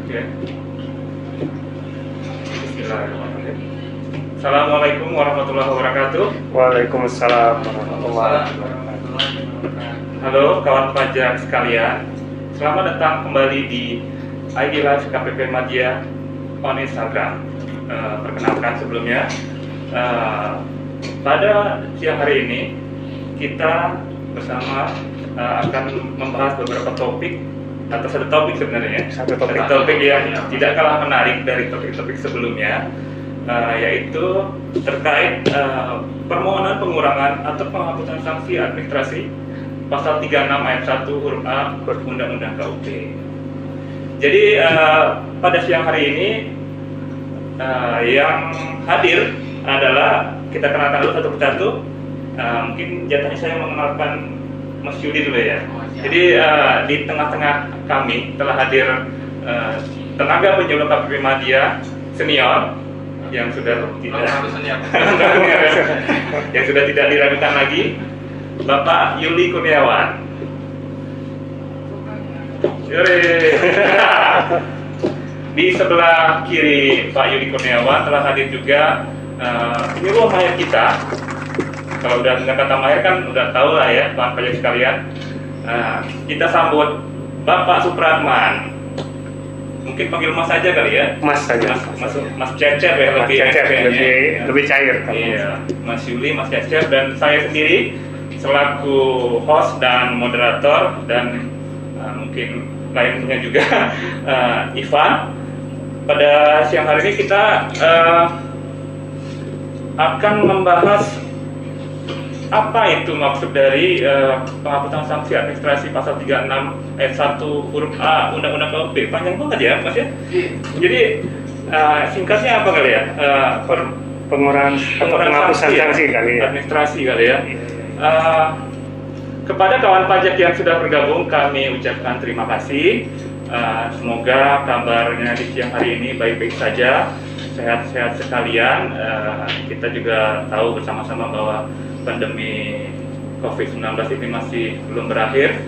Oke. Bismillahirrahmanirrahim. Assalamualaikum warahmatullahi wabarakatuh. Waalaikumsalam warahmatullahi wabarakatuh. Halo kawan pajak sekalian, selamat datang kembali di ID Live KPP Madya on Instagram. Perkenalkan sebelumnya, pada siang hari ini kita bersama akan membahas beberapa topik atau satu topik sebenarnya, satu topik yang tidak kalah menarik dari topik-topik sebelumnya, yaitu terkait permohonan pengurangan atau penghapusan sanksi administrasi pasal 36 ayat 1 huruf A Undang-Undang KUP. Jadi pada siang hari ini yang hadir adalah, kita kenalkan dulu satu persatu. Mungkin jatahnya saya mengenalkan Mas Yudi dulu ya. Jadi di tengah-tengah kami telah hadir tenaga penyuluh KPP Madya senior yang sudah tidak diragukan lagi, Bapak Yuli Kurniawan. Di sebelah kiri Pak Yuli Kurniawan telah hadir juga penyuluh mahir kita. Kalau udah dengan kata mahir kan udah tahu lah ya, kawan pajak sekalian. Kita sambut Bapak Supratman. Mungkin panggil Mas aja kali ya. Mas saja. Mas Cecer ya, lebih cair. Iya, Mas Yuli, Mas Cecer, dan saya sendiri selaku host dan moderator, dan mungkin lainnya juga Ivan. Pada siang hari ini kita akan membahas apa itu maksud dari penghapusan sanksi administrasi pasal 36 ayat 1 huruf A Undang-Undang KUP. Panjang banget ya Mas ya. Jadi singkatnya apa kali ya? Pengurangan atau penghapusan sanksi kali ya. Administrasi kali ya. Kepada kawan pajak yang sudah bergabung, kami ucapkan terima kasih. Semoga kabarnya di siang hari ini baik-baik saja, sehat-sehat sekalian. Kita juga tahu bersama-sama bahwa pandemi COVID-19 ini masih belum berakhir,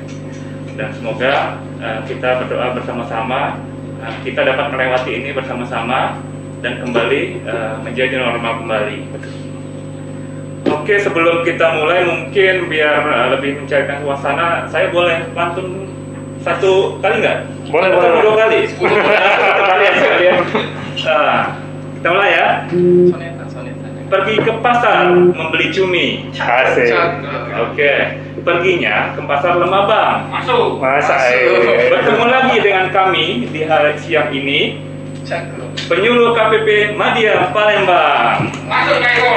dan semoga kita berdoa bersama-sama, kita dapat melewati ini bersama-sama dan kembali menjadi normal kembali. Oke, sebelum kita mulai, mungkin biar lebih mencairkan suasana, saya boleh pantun satu kali nggak? Boleh. Dua kali. Satu kali aja kalian. Kita mulai ya. Pergi ke pasar membeli cumi. Asik. Oke. Perginya ke pasar Lemabang. Masuk. Bertemu lagi dengan kami di hari siang ini, penyuluh KPP Madya Palembang. Masuk Keko.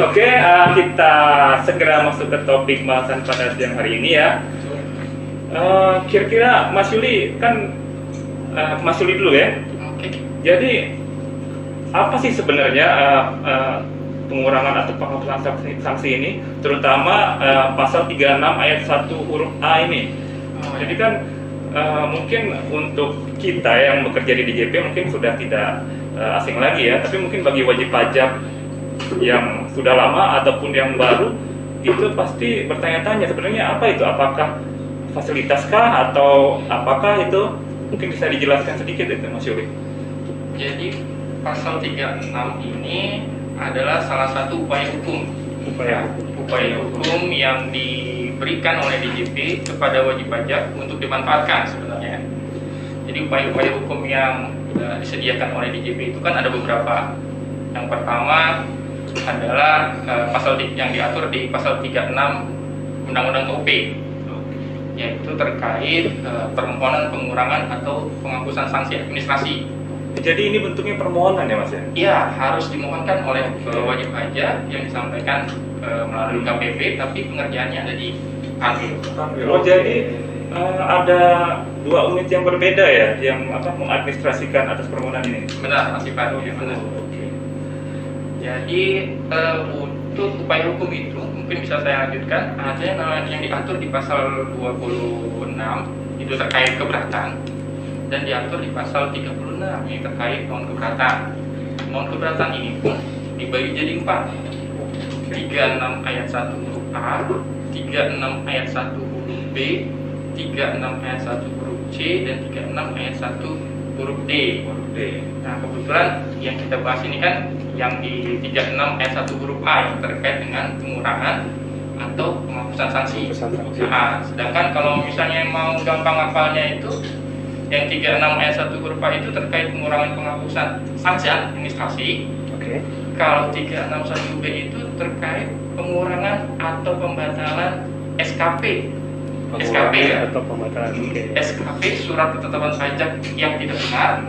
Oke, kita segera masuk ke topik bahasan pada siang hari ini ya. Kira-kira Mas Yuli kan, Mas Yuli dulu ya. Oke. Jadi apa sih sebenarnya pengurangan atau penghapusan sanksi ini, terutama pasal 36 ayat 1 huruf A ini? Jadi kan mungkin untuk kita yang bekerja di DJP mungkin sudah tidak asing lagi ya, tapi mungkin bagi wajib pajak yang sudah lama ataupun yang baru, itu pasti bertanya-tanya sebenarnya apa itu, apakah fasilitaskah atau apakah itu? Mungkin bisa dijelaskan sedikit itu Mas Yuli. Jadi pasal 36 ini adalah salah satu upaya hukum yang diberikan oleh DJP kepada wajib pajak untuk dimanfaatkan sebenarnya. Jadi upaya-upaya hukum yang disediakan oleh DJP itu kan ada beberapa. Yang pertama adalah pasal yang diatur di pasal 36 Undang-Undang KUP, yaitu terkait permohonan pengurangan atau penghapusan sanksi administrasi. Jadi ini bentuknya permohonan ya Mas ya? Iya, harus dimohonkan oleh wajib pajak yang disampaikan melalui KPP, tapi pengerjaannya ada di Anwil. Oh, jadi ada dua unit yang berbeda ya, yang mengadministrasikan atas permohonan ini? Benar, Mas Ivan. Ya, benar. Oke. Jadi untuk upaya hukum itu mungkin bisa saya lanjutkan. Ada yang diatur di pasal 26 itu terkait keberatan, dan diatur di pasal 36 yang terkait non keberatan. Non keberatan ini pun dibagi jadi 4. 36 ayat 1 huruf A, 36 ayat 1 huruf B, 36 ayat 1 huruf C dan 36 ayat 1 huruf D. Nah, kebetulan yang kita bahas ini kan yang di 36 ayat 1 huruf A yang terkait dengan pengurangan atau penghapusan sanksi. Nah, sedangkan kalau misalnya mau gampang hafalnya itu yang 36 ayat 1 huruf A itu terkait pengurangan penghapusan sanksi administrasi. Oke. Kalau 361B itu terkait pengurangan atau pembatalan SKP. SKP ya. Atau pembatalan. Oke. SKP surat ketetapan pajak yang tidak benar.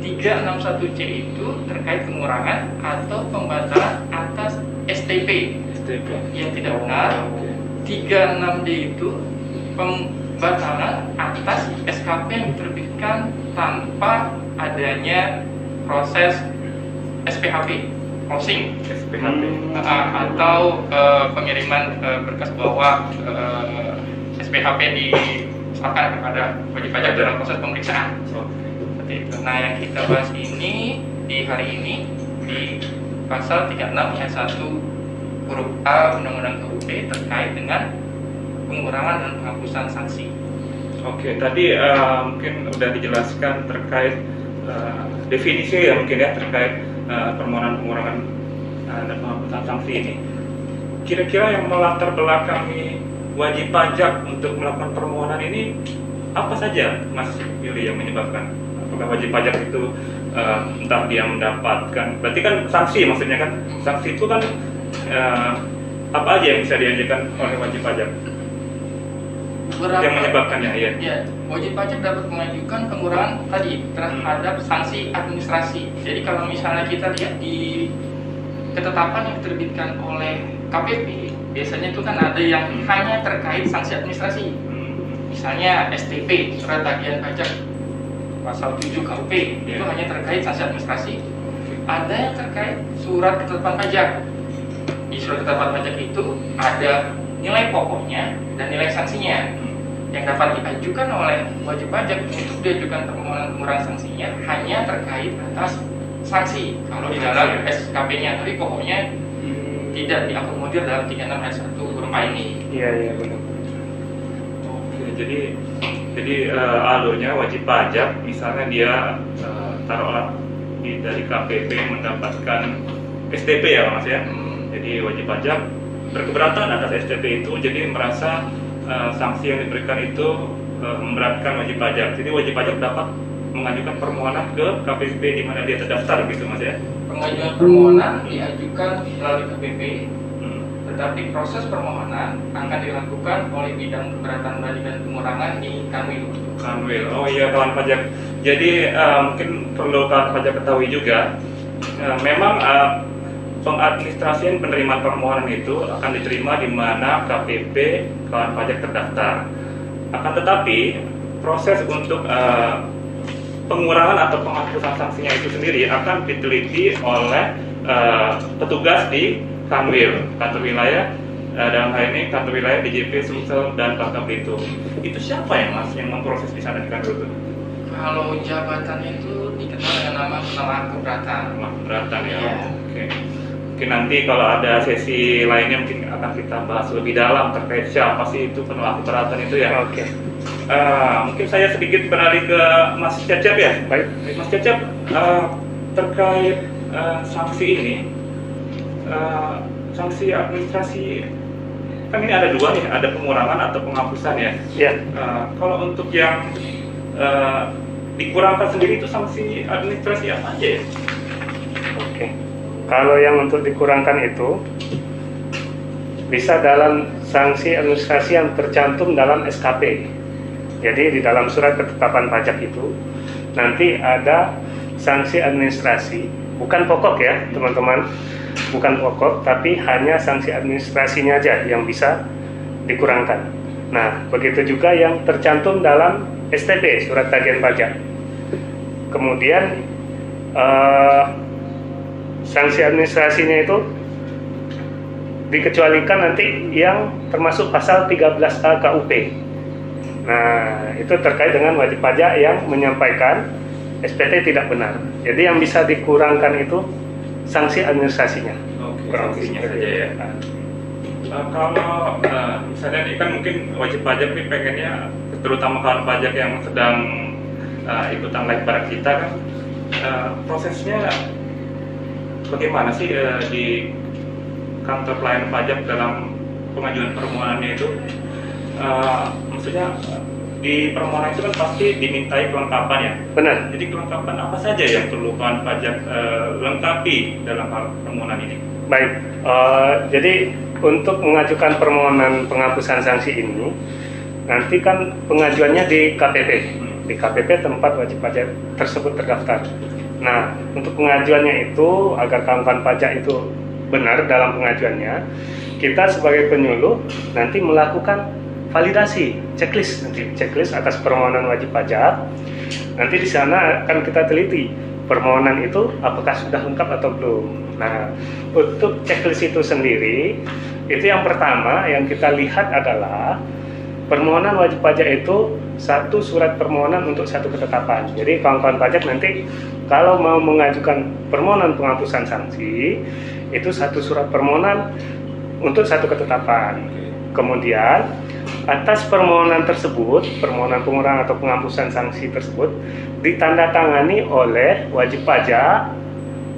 361C itu terkait pengurangan atau pembatalan atas STP yang tidak benar. 36D itu pembatalan atas SKP yang diterbitkan tanpa adanya proses SPHP closing atau pengiriman berkas bahwa SPHP diserahkan kepada wajib pajak dalam proses pemeriksaan. Seperti itu. Nah, yang kita bahas ini di hari ini di pasal 36 ayat 1 huruf A Undang-Undang KUP terkait dengan pengurangan dan penghapusan sanksi. Oke, tadi mungkin udah dijelaskan terkait definisi ya mungkin ya terkait permohonan pengurangan dan penghapusan sanksi ini. Kira-kira yang melatar belakangi wajib pajak untuk melakukan permohonan ini apa saja, Mas Billy, yang menyebabkan? Apakah wajib pajak itu entah dia mendapatkan, berarti kan sanksi maksudnya kan, sanksi itu kan apa aja yang bisa diajukan oleh wajib pajak? Yang menyebabkannya ya. Wajib pajak dapat mengajukan pengurangan tadi terhadap sanksi administrasi. Jadi kalau misalnya kita lihat di ketetapan yang diterbitkan oleh KPP, biasanya itu kan ada yang hanya terkait sanksi administrasi. Misalnya STP, surat tagihan pajak pasal 7 KUP, itu hanya terkait sanksi administrasi. Ada yang terkait surat ketetapan pajak. Di surat ketetapan pajak itu ada nilai pokoknya dan nilai sanksinya yang dapat diajukan oleh wajib pajak. Untuk diajukan permohonan pengurangan sanksinya hanya terkait atas sanksi kalau di dalam SKP-nya, tapi pokoknya tidak diakomodir dalam 36 ayat 1 huruf A ini. Iya benar. Oke, jadi alurnya wajib pajak misalnya dia taruhlah dari KPP mendapatkan STP ya Mas ya. Jadi wajib pajak berkeberatan atas STP itu, jadi merasa sanksi yang diberikan itu memberatkan wajib pajak. Jadi wajib pajak dapat mengajukan permohonan ke KPP di mana dia terdaftar gitu Mas ya. Pengajuan permohonan diajukan melalui KPP, tetapi proses permohonan akan dilakukan oleh bidang keberatan banding dan pengurangan di Kanwil. Oh iya, kawan pajak. Jadi mungkin perlu kawan pajak ketahui juga, memang pengadministrasian penerimaan permohonan itu akan diterima di mana KPP kawan pajak terdaftar. Akan tetapi proses untuk pengurangan atau penghapusan sanksinya itu sendiri akan diteliti oleh petugas di Kanwil, kantor wilayah, dalam hal ini kantor wilayah DJP Sumsel dan Bangka Belitung. Itu siapa ya Mas yang memproses di sana di kantor itu? Kalau jabatannya itu dikenal dengan nama penelaah keberatan. Penelaah keberatan ya. Iya. Oke. Mungkin nanti kalau ada sesi lainnya mungkin akan kita bahas lebih dalam terkait siapa sih itu penelaah keberatan itu ya. Oke. Mungkin saya sedikit beralih ke Mas Cecep ya. Baik. Mas Cecep, terkait sanksi ini, sanksi administrasi kan ini ada dua nih, ada pengurangan atau penghapusan ya. Ya. Kalau untuk yang dikurangkan sendiri itu sanksi administrasi apa aja ya? Oke. Kalau yang untuk dikurangkan itu bisa dalam sanksi administrasi yang tercantum dalam SKP. Jadi di dalam surat ketetapan pajak itu nanti ada sanksi administrasi, bukan pokok ya teman-teman, bukan pokok, tapi hanya sanksi administrasinya aja yang bisa dikurangkan. Nah, begitu juga yang tercantum dalam STP, surat tagihan pajak. Kemudian sanksi administrasinya itu dikecualikan nanti yang termasuk pasal 13A KUP. Nah, itu terkait dengan wajib pajak yang menyampaikan SPT tidak benar. Jadi yang bisa dikurangkan itu sanksi administrasinya. Oke, sanksinya saja ya. Kalau misalnya ini kan mungkin wajib pajak nih pengennya terutama kawan pajak yang sedang ikutan live bareng kita kan, prosesnya bagaimana sih di kantor pelayanan pajak dalam pengajuan permohonannya itu? Maksudnya di permohonan itu kan pasti dimintai kelengkapan ya. Benar. Jadi kelengkapan apa saja yang perlu kawan pajak lengkapi dalam hal permohonan ini? Baik, jadi untuk mengajukan permohonan penghapusan sanksi ini, nanti kan pengajuannya di KPP, di KPP tempat wajib pajak tersebut terdaftar. Nah, untuk pengajuannya itu agar kawan pajak itu benar dalam pengajuannya, kita sebagai penyuluh nanti melakukan validasi checklist, nanti checklist atas permohonan wajib pajak. Nanti di sana akan kita teliti permohonan itu apakah sudah lengkap atau belum. Nah, untuk checklist itu sendiri, itu yang pertama yang kita lihat adalah permohonan wajib pajak itu satu surat permohonan untuk satu ketetapan. Jadi kawan-kawan pajak nanti kalau mau mengajukan permohonan penghapusan sanksi, itu satu surat permohonan untuk satu ketetapan. Kemudian atas permohonan tersebut, permohonan pengurangan atau penghapusan sanksi tersebut ditandatangani oleh wajib pajak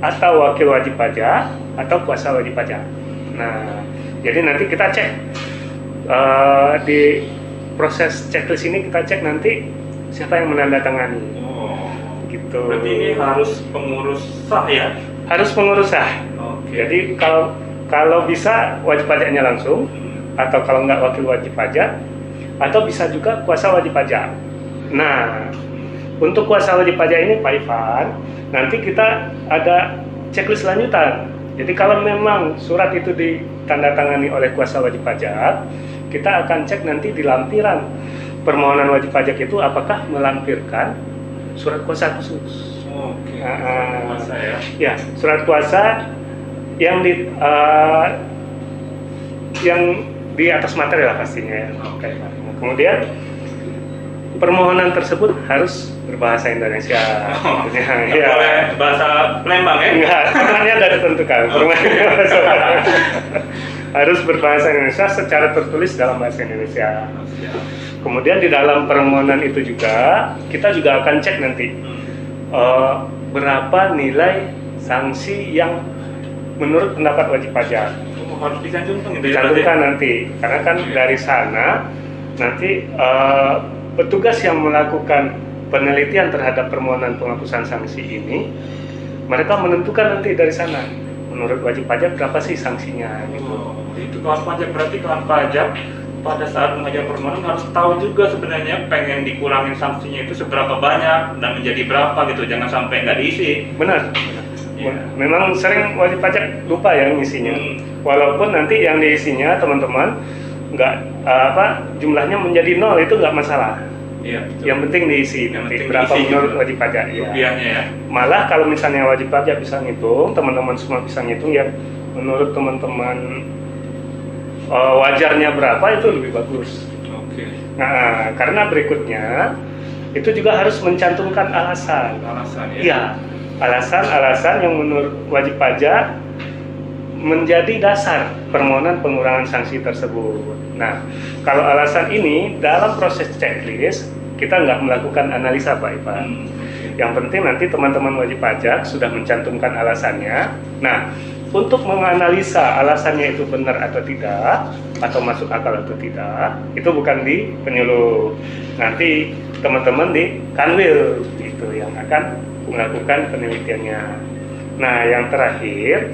atau wakil wajib pajak atau kuasa wajib pajak. Nah, jadi nanti kita cek di proses checklist ini, kita cek nanti siapa yang menandatangani. Oh, gitu. Berarti ini harus pengurus sah ya? Harus pengurus sah. Oke. Jadi kalau bisa wajib pajaknya langsung, atau kalau nggak wakil wajib pajak, atau bisa juga kuasa wajib pajak. Nah, untuk kuasa wajib pajak ini Pak Ivan, nanti kita ada checklist lanjutan. Jadi kalau memang surat itu ditandatangani oleh kuasa wajib pajak, kita akan cek nanti di lampiran permohonan wajib pajak itu apakah melampirkan surat kuasa khusus. Oke. Kuasa ya? Ya, surat kuasa yang di atas materi lah pastinya ya. Oke. Kemudian permohonan tersebut harus berbahasa Indonesia. Oh, ya. Boleh bahasa Palembang ya? Enggak, permohonannya ada ditentukan. Harus berbahasa Indonesia secara tertulis dalam bahasa Indonesia. Kemudian di dalam permohonan itu juga kita juga akan cek nanti berapa nilai sanksi yang menurut pendapat wajib pajak. Harus dicantumkan gitu ya? Dicantumkan nanti, karena kan dari sana nanti petugas yang melakukan penelitian terhadap permohonan penghapusan sanksi ini, mereka menentukan nanti dari sana menurut wajib pajak berapa sih sanksinya gitu. Oh, itu kawan pajak, berarti kawan pajak pada saat mengajukan permohonan harus tahu juga sebenarnya pengen dikurangin sanksinya itu seberapa banyak dan menjadi berapa gitu, jangan sampai nggak diisi. Benar. Ya. Memang sering wajib pajak lupa ya ngisinya. Walaupun nanti yang diisinya teman-teman nggak jumlahnya menjadi 0 itu nggak masalah. Iya, betul. Yang penting diisi nanti berapa menurut wajib pajak ya. Rupiahnya ya. Malah kalau misalnya wajib pajak bisa ngitung, teman-teman semua bisa ngitung ya menurut teman-teman wajarnya berapa itu lebih bagus. Oke. Nah, karena berikutnya itu juga harus mencantumkan alasan. Alasan ya. Iya, alasan-alasan yang menurut wajib pajak menjadi dasar permohonan pengurangan sanksi tersebut. Nah, kalau alasan ini dalam proses checklist kita nggak melakukan analisa Pak Ivan. Yang penting nanti teman-teman wajib pajak sudah mencantumkan alasannya. Nah, untuk menganalisa alasannya itu benar atau tidak, atau masuk akal atau tidak, itu bukan di penyuluh. Nanti teman-teman di Kanwil itu yang akan melakukan penelitiannya. Nah, yang terakhir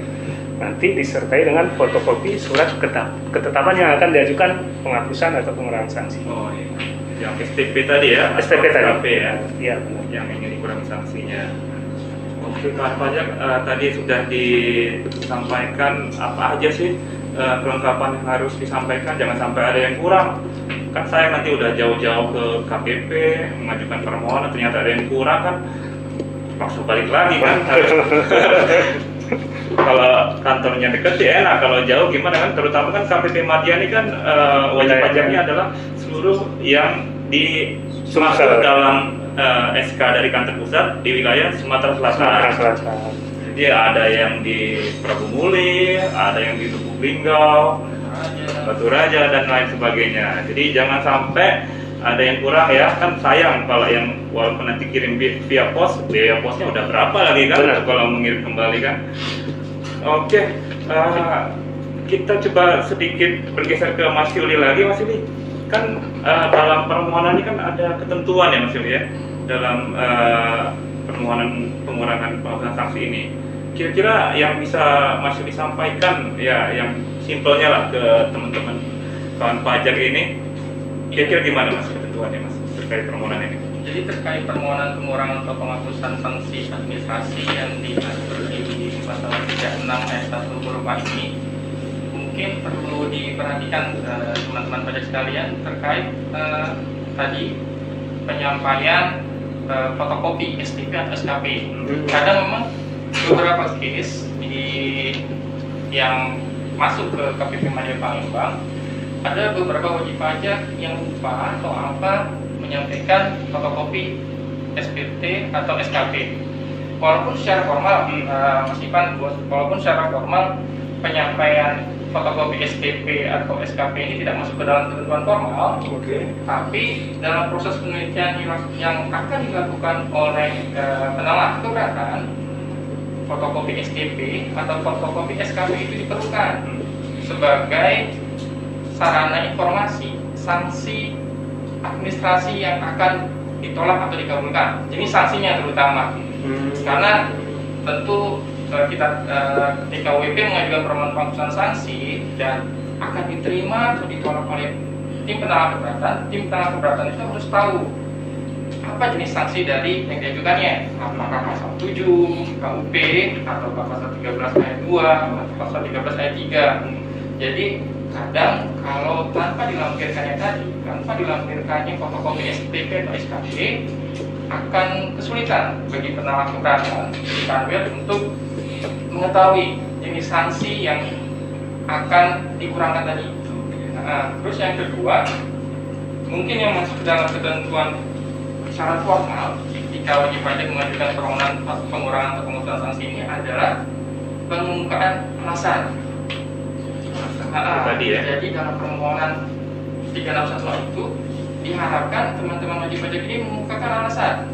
nanti disertai dengan fotokopi surat ketetapan yang akan diajukan penghapusan atau pengurangan sanksi. Oh iya. Yang STP tadi ya? STP tadi. STP ya? Iya benar. Yang ingin dikurangi sanksinya. Oke, kawan pajak tadi sudah disampaikan apa aja sih kelengkapan yang harus disampaikan, jangan sampai ada yang kurang. Kan saya nanti udah jauh-jauh ke KPP mengajukan permohonan, ternyata ada yang kurang kan, langsung balik lagi kan. Kalau kantornya dekat sih enak, kalau jauh gimana kan, terutama kan KPP Madiani kan wajib pajaknya adalah seluruh yang masuk dalam SK dari kantor pusat di wilayah Sumatera Selatan. Jadi ada yang di Prabu Muli, ada yang di Lubuk Linggau, Batu Raja dan lain sebagainya. Jadi jangan sampai ada yang kurang ya, kan sayang kalau yang walaupun nanti kirim via pos, biaya posnya udah berapa lagi kan. Benar. Kalau mengirim kembali kan. Oke, kita coba sedikit bergeser ke Mas Yuli lagi. Mas Yuli, kan dalam permohonan ini kan ada ketentuan ya Mas Yuli ya, dalam permohonan pengurangan penghapusan sanksi ini. Kira-kira yang bisa Mas Yuli sampaikan ya, yang simpelnya lah ke teman-teman kawan pajak ini, kira-kira gimana Mas ketentuannya Mas terkait permohonan ini? Jadi terkait permohonan pengurangan atau penghapusan sanksi administrasi yang diatur di pasal 36 ayat 1 huruf A ini, mungkin perlu diperhatikan teman-teman pajak sekalian terkait tadi penyampaian fotokopi STP atau SKP. Kadang memang beberapa case yang masuk ke KPP Madya Palembang, ada beberapa wajib pajak yang lupa atau apa menyampaikan fotokopi SPT atau SKP. Walaupun secara formal, Mas Ivan, walaupun secara formal penyampaian fotokopi SPP atau SKP ini tidak masuk ke dalam ketentuan formal, tapi dalam proses penelitian yang akan dilakukan oleh penalah keberatan, fotokopi STP atau fotokopi SKP itu diperlukan sebagai sarana informasi sanksi administrasi yang akan ditolak atau dikabulkan. Jadi sanksinya terutama, karena tentu kita ketika WP mengajukan permohonan penghapusan sanksi dan akan diterima atau ditolak oleh tim penalah keberatan itu harus tahu apa jenis sanksi dari yang diajukannya, apakah pasal 7 KUP atau pasal 13 ayat 2 atau pasal 13 ayat 3. Jadi kadang kalau tanpa dilampirkannya fotokopi STP atau SKP, akan kesulitan bagi penalah keberatan di Kanwil untuk mengetahui jenis sanksi yang akan dikurangkan tadi. Terus yang kedua, mungkin yang masuk ke dalam ketentuan syarat formal jika wajib pajak mengajukan permohonan pengurangan atau penghapusan sanksi ini adalah pengungkapan alasan. Tadi ya. Jadi dalam permohonan 361 itu diharapkan teman-teman wajib pajak ini mengungkapkan alasan.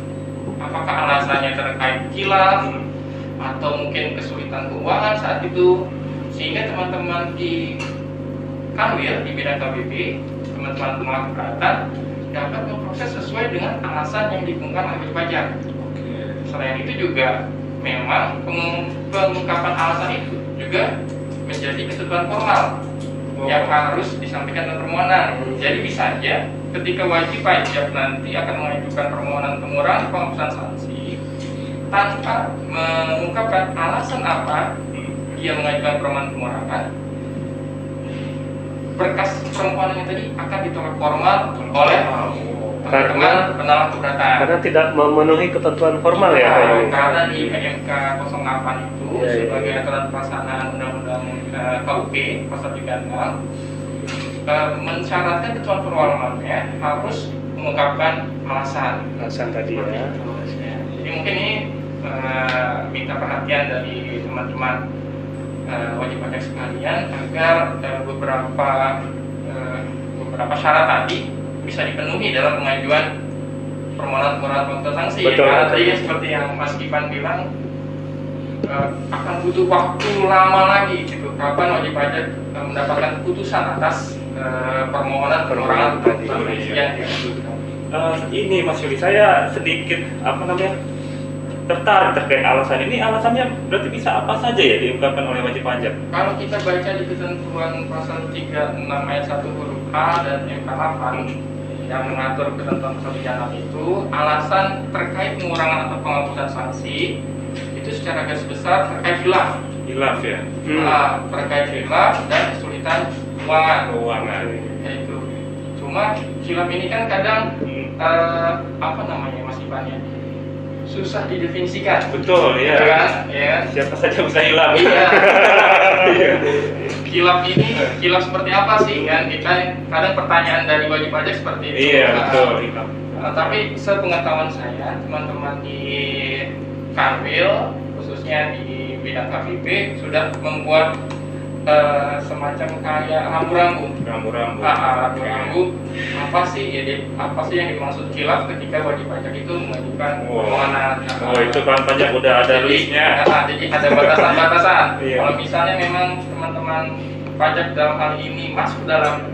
Apakah alasannya terkait khilaf atau mungkin kesulitan keuangan saat itu, sehingga teman-teman di Kanwil di bidang KBP, teman-teman penalah keberatan dapat memproses sesuai dengan alasan yang dibungkam oleh wajib pajak. Selain itu juga memang pengungkapan alasan itu juga menjadi ketentuan formal yang harus disampaikan dalam permohonan. Jadi bisa saja ketika wajib pajak nanti akan mengajukan permohonan pengurangan penghapusan sanksi tanpa mengungkapkan alasan apa dia mengajukan permohonan pengurangan, berkas permohonannya tadi akan ditolak formal oleh teman-teman penalah keberatan. Karena tidak memenuhi ketentuan formal ya. Karena di PMK 08 itu sebagai aturan pelaksanaan Undang-Undang KUP pasal 36 mensyaratkan ketentuan formalnya harus mengungkapkan alasan. Alasan tadi ya. Jadi mungkin ini minta perhatian dari teman-teman wajib pajak sekalian agar beberapa syarat tadi bisa dipenuhi dalam pengajuan permohonan pengurangan penghapusan sanksi. Betul, Karena betul. tadi seperti yang Mas Ivan bilang, akan butuh waktu lama lagi gitu kapan wajib pajak mendapatkan putusan atas permohonan pengurangan penghapusan sanksi yang diajukan. Ini Mas Yuli, saya sedikit tertarik terkait alasan ini. Alasannya berarti bisa apa saja ya diungkapkan oleh wajib pajak? Kalau kita baca di ketentuan pasal 36 ayat 1 huruf A dan MK 8 yang mengatur ketentuan pasal 36 itu, alasan terkait pengurangan atau penghapusan sanksi itu secara garis besar terkait khilaf. Hilaf ya. Terkait khilaf dan kesulitan keuangan. Itu. Cuma khilaf ini kan kadang Mas Ivan ya, susah didefinisikan. Betul ya. Kan? Ya. Siapa saja bisa hilaf. Iya. Khilaf seperti apa sih kan? Kita kadang pertanyaan dari wajib pajak seperti itu. Iya betul. Hilaf. Tapi sepengetahuan saya, teman-teman di Kanwil khususnya di bidang KPP sudah membuat semacam kayak rambu-rambu. Rambu-rambu. Rambu-rambu apa sih yang dimaksud khilaf ketika wajib pajak itu mengajukan permohonan. Oh, itu kan pajak udah ada listnya. Jadi ada batasan-batasan. Iya. Kalau misalnya memang teman-teman pajak dalam hal ini masuk dalam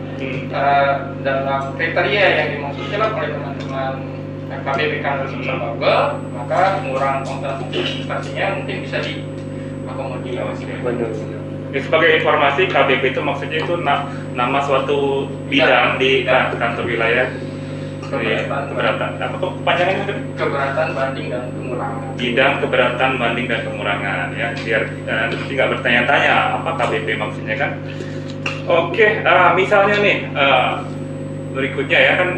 kriteria yang dimaksud khilaf oleh teman-teman KPP Kanwil Sumsel Babel, maka pengurangan penghutang administrasinya mungkin bisa diakomodir. Benar. Ya, sebagai informasi, KBP itu maksudnya itu nama suatu bidang di kantor wilayah. Keberatan. Apa kok panjangnya? Keberatan banding dan pengurangan. Bidang keberatan banding dan pengurangan, ya, biar nanti nggak bertanya-tanya apa KBP maksudnya kan. Oke, misalnya nih berikutnya ya kan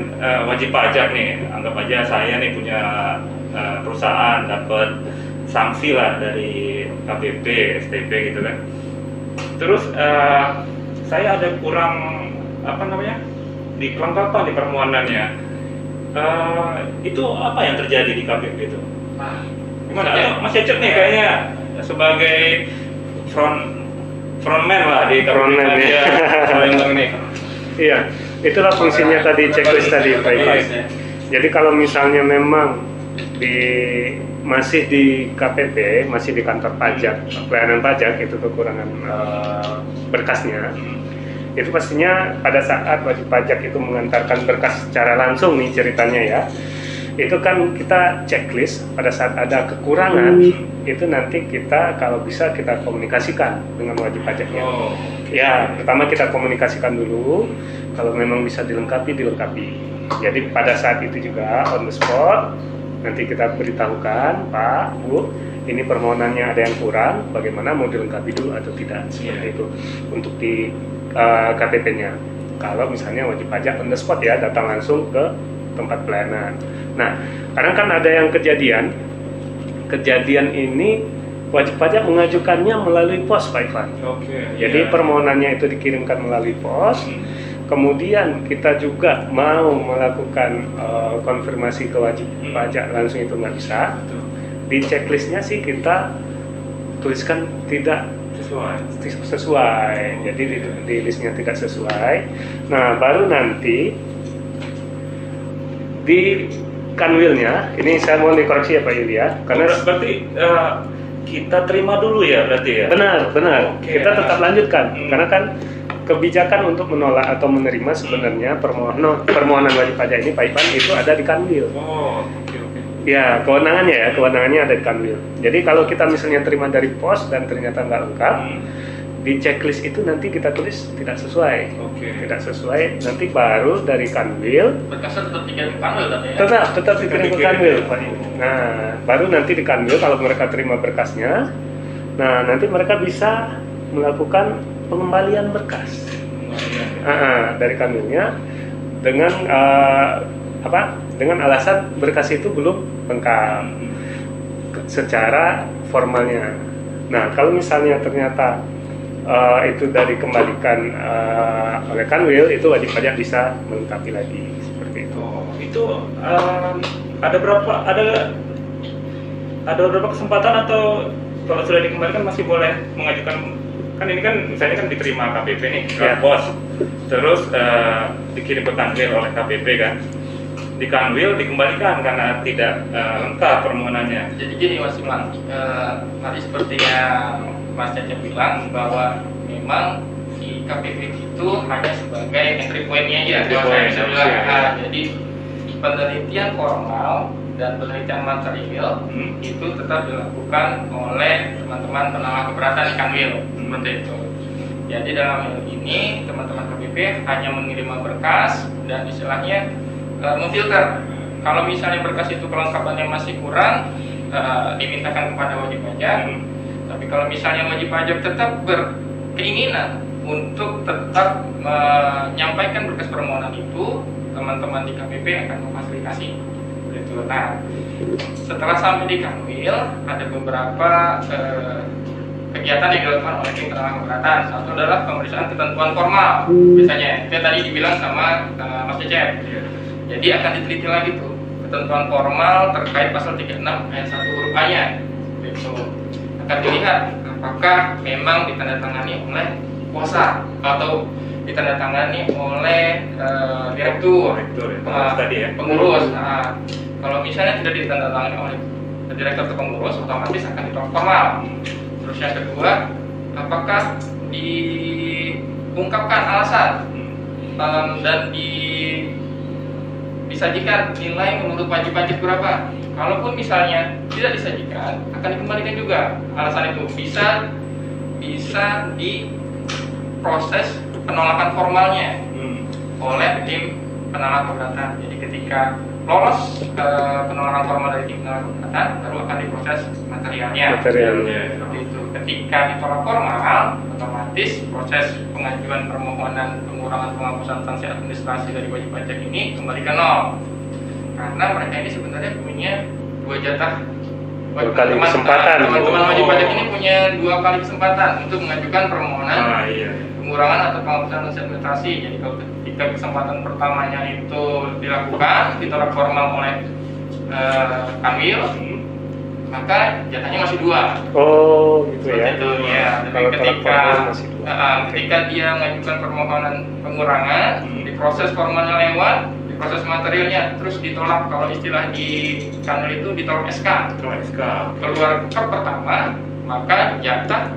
wajib pajak nih, anggap aja saya nih punya perusahaan dapat sanksi lah dari KBP, STP gitu kan. Terus saya ada kurang di kelengkapan di permohonannya. Itu apa yang terjadi di KBP itu? Gimana? Atau Mas Cecep nih kayaknya sebagai frontman lah di Frontman, KBP ya. Palembang nih. Iya, itulah fungsinya tadi checklist tadi, Pak Ivan. Jadi kalau misalnya memang masih di KPP, masih di kantor pajak, pelayanan pajak itu kekurangan berkasnya, itu pastinya pada saat wajib pajak itu mengantarkan berkas secara langsung nih ceritanya ya, itu kan kita checklist pada saat ada kekurangan, itu nanti kita kalau bisa kita komunikasikan dengan wajib pajaknya. Ya, pertama kita komunikasikan dulu, kalau memang bisa dilengkapi. Jadi pada saat itu juga on the spot nanti kita beritahukan, Pak, Bu, ini permohonannya ada yang kurang, bagaimana mau dilengkapi dulu atau tidak, seperti itu untuk di KTP-nya. Kalau misalnya wajib pajak on the spot ya, datang langsung ke tempat pelayanan. Nah, kadang kan ada yang kejadian ini wajib pajak mengajukannya melalui pos, Pak Ivan. Jadi permohonannya itu dikirimkan melalui pos. Kemudian kita juga mau melakukan konfirmasi ke wajib pajak langsung, itu nggak bisa. Di checklistnya sih kita tuliskan tidak sesuai. Jadi di listnya tidak sesuai. Nah, baru nanti di kanwilnya, ini saya mau dikoreksi ya Pak Yudi ya, karena berarti kita terima dulu ya berarti ya. Benar. Kita tetap lanjutkan karena kan kebijakan untuk menolak atau menerima sebenarnya permohonan wajib pajak ini, Pak Ivan, itu ada di kanwil. Ya, kewenangannya ada di kanwil. Jadi kalau kita misalnya terima dari pos dan ternyata nggak lengkap, di checklist itu nanti kita tulis tidak sesuai. Tidak sesuai, nanti baru dari kanwil. Berkasnya tetap dikirim ke kanwil tapi ya? Tetap dikirim ke kanwil, Pak. Nah, baru nanti di kanwil kalau mereka terima berkasnya, nah nanti mereka bisa melakukan pengembalian berkas dari kanwilnya dengan dengan alasan berkas itu belum lengkap secara formalnya. Nah, kalau misalnya ternyata itu dari dikembalikan oleh kanwil, itu wajib pajak bisa melengkapi lagi seperti itu. Itu ada berapa kesempatan atau kalau sudah dikembalikan masih boleh mengajukan? Kan ini kan misalnya kan diterima KPP nih ke pos, terus dikirim ke kanwil oleh KPP kan, di kanwil dikembalikan karena tidak lengkap permohonannya. Jadi gini Mas Iman, tadi seperti yang Mas Cecep bilang bahwa memang di KPP itu hanya sebagai entry point-nya ya. Jadi penelitian formal dan penelitian material itu tetap dilakukan oleh teman-teman penanggung keberatan di kanwil, seperti itu. Jadi dalam hal ini teman-teman KPP hanya mengirim berkas dan istilahnya memfilter. Kalau misalnya berkas itu kelengkapannya masih kurang, dimintakan kepada wajib pajak. Tapi kalau misalnya wajib pajak tetap berkeinginan untuk tetap menyampaikan berkas permohonan itu, teman-teman di KPP akan memfasilitasi. Nah, setelah sampai di kanwil, ada beberapa kegiatan yang dilakukan oleh tim penanggung keberatan. Satu adalah pemeriksaan ketentuan formal, biasanya itu tadi dibilang sama Mas Cecep. Jadi akan diteliti lagi tuh ketentuan formal terkait pasal 36 ayat 1 huruf A-nya. Itu akan dilihat apakah memang ditandatangani oleh kuasa atau ditandatangani oleh direktur, pengurus. Nah, kalau misalnya tidak ditandatangani oleh direktur atau pengurus, otomatis akan ditolak formal. Terus yang kedua, apakah diungkapkan alasan dan disajikan nilai menurut wajib pajak berapa? Kalaupun misalnya tidak disajikan, akan dikembalikan juga. Alasan itu bisa diproses penolakan formalnya oleh tim penolak perdata. Jadi ketika lolos penolakan formal dari tim penolak perdata, baru akan diproses materialnya. Seperti itu. Ketika ditolak formal, otomatis proses pengajuan permohonan pengurangan penghapusan sanksi administrasi dari wajib pajak ini kembali ke nol. Karena mereka ini sebenarnya punya 2 jatah. Teman-teman wajib pajak ini punya 2 kali kesempatan untuk mengajukan permohonan pengurangan atau penghapusan sanksi administrasi. Jadi kalau ketika kesempatan pertamanya itu dilakukan, ditolak formal oleh Kanwil, maka jatahnya masih 2. Oh, gitu ya. Itu ya. Jadi ketika dia mengajukan permohonan pengurangan, diproses formalnya lewat, diproses materialnya, terus ditolak. Kalau istilah di Kanwil itu ditolak SK. Keluar per pertama, maka jatah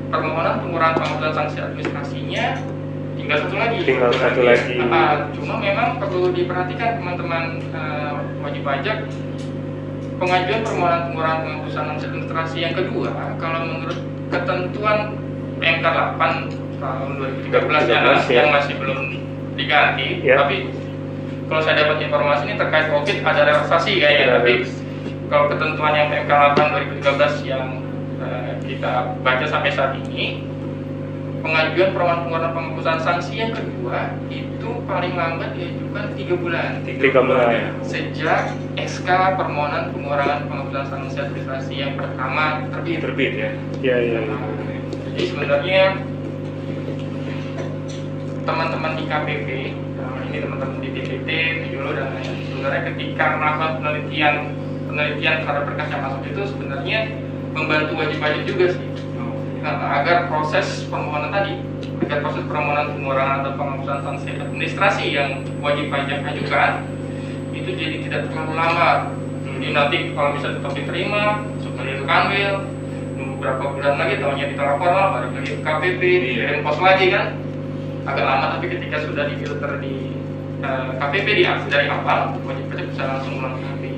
permohonan pengurangan penghapusan sanksi administrasinya tinggal satu lagi. Cuma memang perlu diperhatikan teman-teman wajib pajak, pengajuan permohonan pengurangan penghapusan sanksi administrasi yang kedua, kalau menurut ketentuan PMK 8 tahun 2013 yang masih belum diganti, tapi kalau saya dapat informasi ini terkait COVID ada relaksasi kayaknya, tapi kalau ketentuan yang PMK 8 2013 yang kita baca sampai saat ini, pengajuan permohonan pengurangan penghapusan sanksi yang kedua itu paling lambat diajukan 3 bulan. 3 bulan ya. Sejak SK permohonan pengurangan penghapusan sanksi administrasi yang pertama terbit ya. Iya. Jadi sebenarnya teman-teman di KPP, ini teman-teman di TPT, Yolo dan lain, sebenarnya ketika melakukan penelitian terhadap berkas yang masuk itu sebenarnya membantu wajib pajak juga sih. Agar proses permohonan pengurangan atau penghapusan sanksi administrasi yang wajib pajak ajukan itu jadi tidak terlalu lama. Jadi nanti kalau bisa tetap diterima, kembali ke Kanwil, nunggu berapa bulan lagi, tahunya ditolak formal, balik lagi ke KPP, kirim pos lagi kan, agak lama. Tapi ketika sudah difilter di KPP dari awal, wajib pajak bisa langsung melengkapi.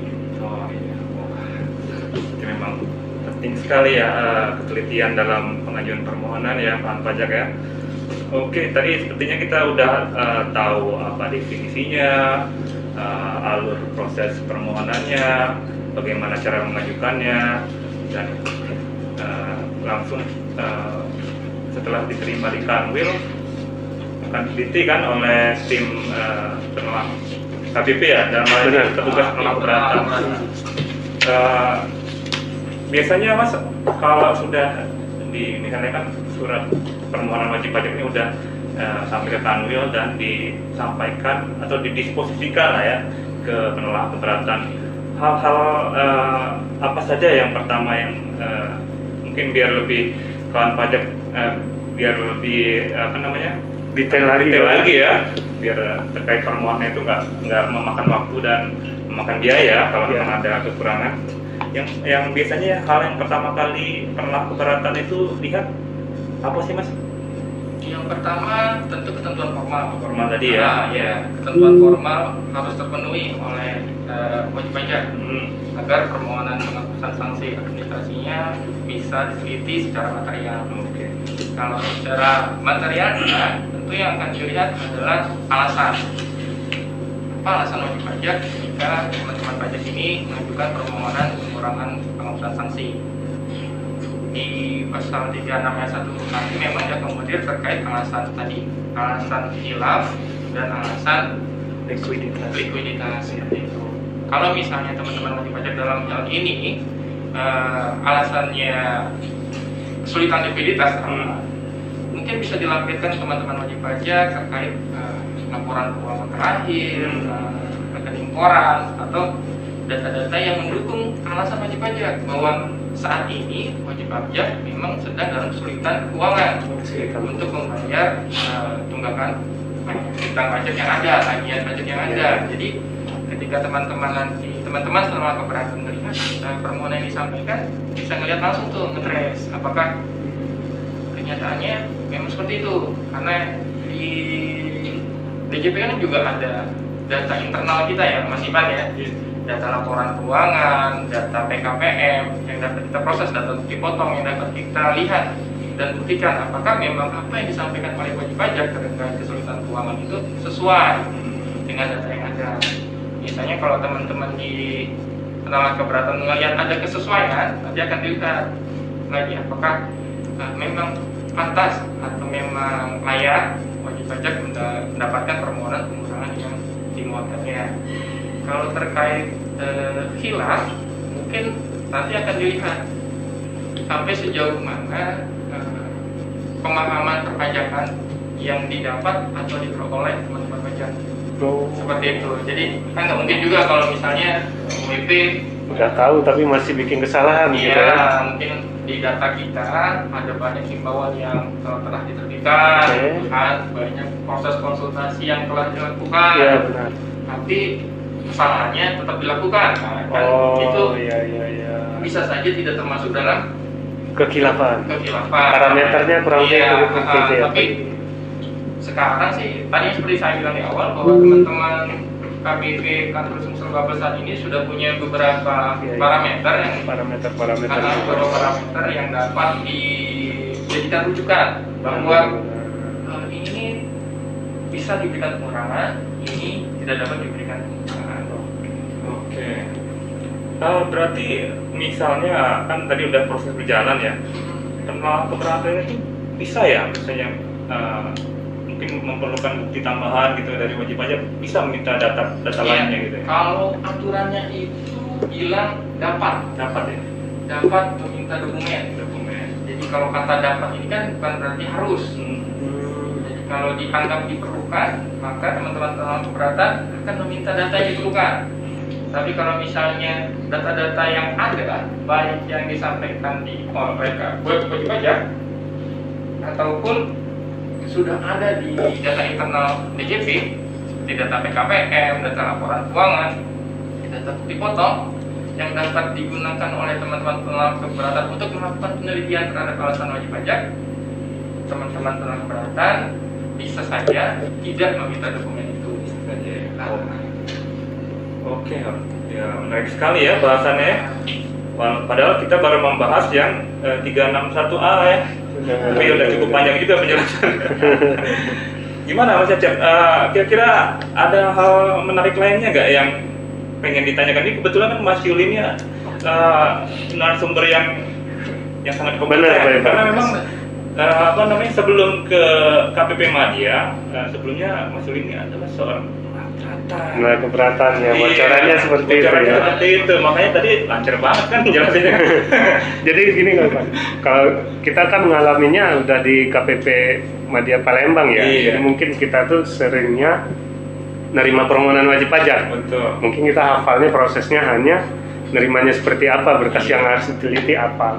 Itu memang penting sekali ya ketelitian dalam pengajuan permohonan ya Pak Pajak ya. Oke, tadi sepertinya kita udah tahu apa definisinya, alur proses permohonannya, bagaimana cara mengajukannya, dan langsung setelah diterima di Kanwil akan diteliti kan oleh tim penolak KPP ya, dalam hal ini petugas penolak perdata. Biasanya Mas, kalau sudah misalnya kan surat permohonan wajib pajak ini udah sampai ke Kanwil dan disampaikan atau didisposisikan lah ya ke penolak keberatan, hal-hal apa saja yang pertama yang mungkin biar lebih kawan pajak biar lebih detail lagi ya, biar terkait permohonan itu nggak memakan waktu dan memakan biaya kalau memang ada kekurangan. Yang biasanya hal yang pertama kali penolak keberatan itu lihat apa sih Mas? Yang pertama tentu ketentuan formal tadi ya. Ketentuan formal harus terpenuhi oleh wajib pajak agar permohonan penghapusan sanksi administrasinya bisa diteliti secara material. Kalau secara materialnya tentu yang akan dilihat adalah alasan. Apa alasan wajib pajak jika teman-teman pajak ini mengajukan permohonan pengurangan penghapusan sanksi? Di pasal 36 ayat 1 nanti memang diakomodir terkait alasan tadi, alasan khilaf dan alasan likuiditas itu. Kalau misalnya teman-teman wajib pajak dalam hal ini alasannya kesulitan likuiditas, mungkin bisa dilampirkan teman-teman wajib pajak terkait laporan keuangan terakhir, rekening koran, atau data-data yang mendukung alasan wajib pajak bahwa saat ini wajib pajak memang sedang dalam kesulitan keuangan untuk membayar tunggakan utang pajak yang ada, tagihan pajak yang ada. Jadi ketika teman-teman selama keberatan melihat permohonan yang disampaikan, bisa ngelihat langsung tuh ngetrace apakah kenyataannya memang seperti itu. Karena di DJP kan juga ada data internal kita ya, Mas Ipan ya, data laporan keuangan, data PKPM yang dapat kita proses, data dipotong yang dapat kita lihat dan buktikan apakah memang apa yang disampaikan oleh wajib pajak terkait kesulitan keuangan itu sesuai dengan data yang ada. Misalnya kalau teman-teman di penalaran keberatan melihat ada kesesuaian, nanti akan dilihat lagi apakah memang pantas atau memang layak wajib pajak mendapatkan permohonan pengurangan yang dimuatkannya. Kalau terkait khilaf, mungkin nanti akan dilihat sampai sejauh mana pemahaman perpajakan yang didapat atau diperoleh teman-teman pajak. Seperti itu. Jadi kan nggak mungkin juga kalau misalnya WP udah tahu tapi masih bikin kesalahan gitu ya. Mungkin di data kita ada banyak himbauan yang telah diterbitkan, banyak proses konsultasi yang telah dilakukan. Iya benar. Tapi kesalahannya tetap dilakukan. Nah, kan itu bisa saja tidak termasuk dalam kekhilafan. Parameternya kurang lebih gitu ya. Tapi sekarang sih tadi seperti saya bilang di awal bahwa teman-teman KPP Kantor Sumsel Bablasan ini sudah punya beberapa parameter yang dapat dijadikan rujukan bahwa ini bisa diberikan pengurangan, ini tidak dapat diberikan pengurangan. Oke. Berarti misalnya kan tadi udah proses berjalan ya, penolakan keberatan itu bisa ya, misalnya mungkin memerlukan bukti tambahan gitu dari wajib pajak, bisa meminta data lainnya gitu ya. Kalau aturannya itu bilang dapat meminta dokumen. Jadi kalau kata dapat ini kan bukan berarti harus. Jadi kalau dianggap diperlukan, maka teman-teman penolakan keberatan akan meminta data yang diperlukan. Tapi kalau misalnya data-data yang ada, baik yang disampaikan di wajib pajak ataupun sudah ada di data internal DJP seperti data PKPM, data laporan keuangan, data bukti potong yang dapat digunakan oleh teman-teman penolakan keberatan untuk melakukan penelitian terhadap alasan wajib pajak, teman-teman penolakan keberatan bisa saja tidak meminta dokumen itu. Oke, ya menarik sekali ya bahasannya. Padahal kita baru membahas yang 361A ya. Tapi udah cukup panjang juga penjelasan. Gimana Mas Cecep? Kira-kira ada hal menarik lainnya nggak yang pengen ditanyakan? Ini kebetulan kan Mas Yuli ini narasumber yang sangat kompeten. Karena memang sebelum ke KPP Madya, sebelumnya Mas Yuli ini adalah seorang keberatan ya, bocorannya seperti itu ya. Seperti itu, makanya tadi lancar banget kan jelasinnya. Jadi gini Pak, kalau kita kan mengalaminya udah di KPP Madya Palembang ya. Iya. Jadi mungkin kita tuh seringnya nerima permohonan wajib pajak. Betul. Mungkin kita hafalnya prosesnya hanya nerimanya seperti apa, berkas yang harus diteliti apa.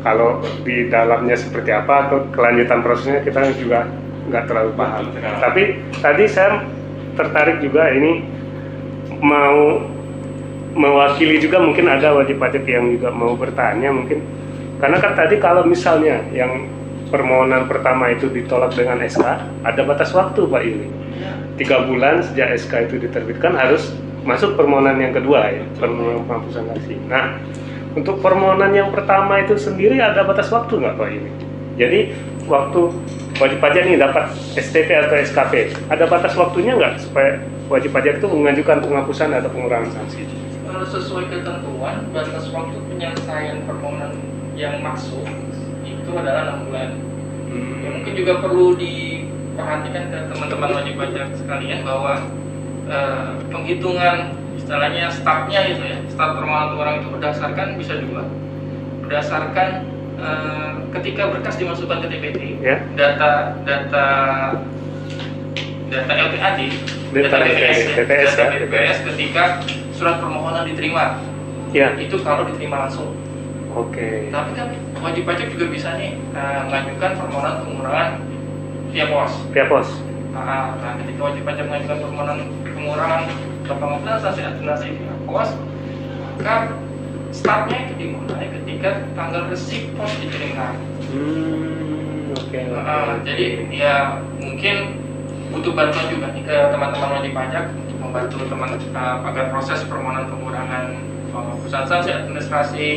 Kalau di dalamnya seperti apa atau kelanjutan prosesnya kita juga nggak terlalu paham. Betul. Tapi tadi saya tertarik juga ini mau mewakili juga, mungkin ada wajib pajak yang juga mau bertanya mungkin, karena kan tadi kalau misalnya yang permohonan pertama itu ditolak dengan SK, ada batas waktu Pak Yuli 3 bulan sejak SK itu diterbitkan harus masuk permohonan yang kedua ya, permohonan penghapusan sanksi. Nah untuk permohonan yang pertama itu sendiri ada batas waktu nggak Pak Yuli? Jadi waktu wajib pajak nih dapat STP atau SKP, ada batas waktunya nggak supaya wajib pajak itu mengajukan penghapusan atau pengurangan sanksi? Sesuai ketentuan, batas waktu penyelesaian permohonan yang masuk itu adalah 6 bulan. Ya, mungkin juga perlu diperhatikan ke teman-teman wajib pajak sekalian bahwa penghitungan istilahnya startnya itu ya, start permohonan pengurangan itu berdasarkan ketika berkas dimasukkan ke TPT, data LPAD, data BPS ketika surat permohonan diterima. Ya. Itu kalau diterima langsung. Oke. Tapi kan wajib pajak juga bisa nih mengajukan permohonan pengurangan via pos. Via pos. Nah, ketika wajib pajak mengajukan permohonan pengurangan atau penghapusan sanksi administrasi via pos, maka startnya itu dimulai ketika tanggal resip pos diterima. Oke. Jadi ya mungkin butuh bantuan juga nih ke teman-teman wajib pajak untuk membantu teman agar proses permohonan pengurangan penghapusan sanksi administrasi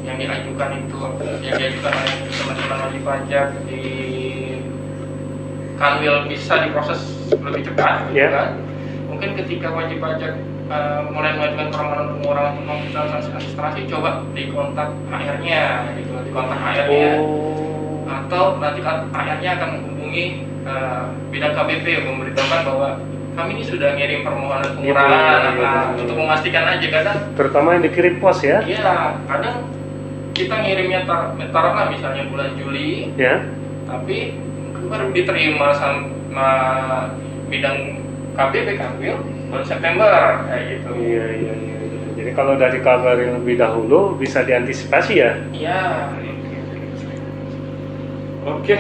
yang diajukan oleh teman-teman wajib pajak di Kanwil bisa diproses lebih cepat, gitu kan? Mungkin ketika wajib pajak mulai mengajukan permohonan pengurangan penghapusan sanksi administrasi, coba dikontak HR-nya, gitu, atau nanti HR-nya akan menghubungi bidang KBP yang memberitahukan bahwa kami ini sudah ngirim permohonan pengurangan untuk memastikan aja kadang. Terutama yang dikirim pos ya? Iya, kadang kita ngirimnya taruhlah misalnya bulan Juli, Ya. tapi baru diterima sama bidang KBP Kanwil bulan September kayak gitu. Iya. Jadi kalau dari kabar yang lebih dahulu bisa diantisipasi ya? Iya. Oke,